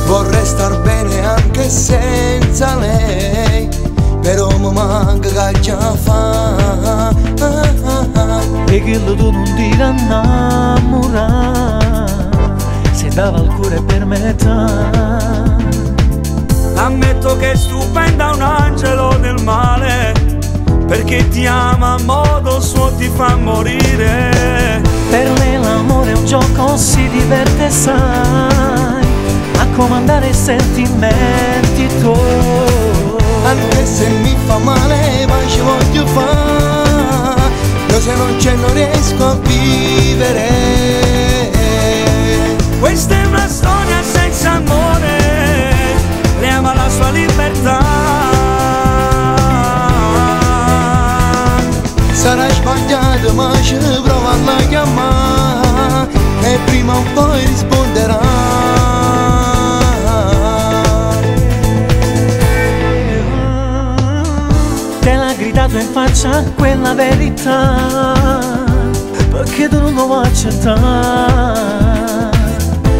Vorrei star bene anche senza lei, però mi manca che già fa. E che tu non ti innamorare, se dava il cuore per metà. Ammetto che è stupenda, un angelo del male, perché ti ama a modo suo, ti fa morire. Per me l'amore è un gioco, si diverte, sai, a comandare i sentimenti tuoi. Anche se mi fa male, ma ci voglio fare, io se non c'è non riesco a vivere. Questa è una storia senza amore, lei ama la sua libertà. Sarà sbagliato ma ci provo a chiamare, e prima o poi risponderà. Te l'ha gridato in faccia quella verità, perché tu non lo vuoi accettare.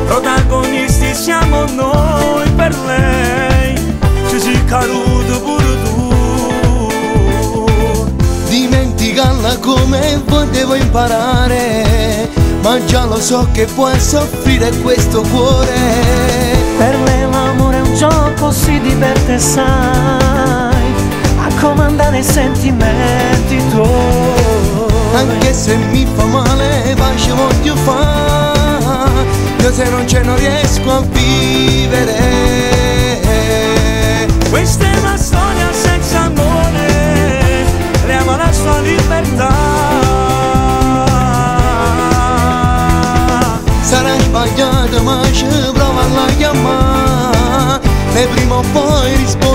Protagonisti siamo noi per lei, ci sei caduto pure tu. Dimenticarla come potevo imparare, ma già lo so che puoi soffrire questo cuore. Per me l'amore è un gioco, si diverte, sai, a comandare i sentimenti tuoi. Anche se mi fa male, ma ci voglio fare, io se non c'è non riesco a vivere. Questa è una storia senza amore, lei ama la sua libertà. Sarà sbagliato ma ci provo a chiamare, e prima o poi rispondo.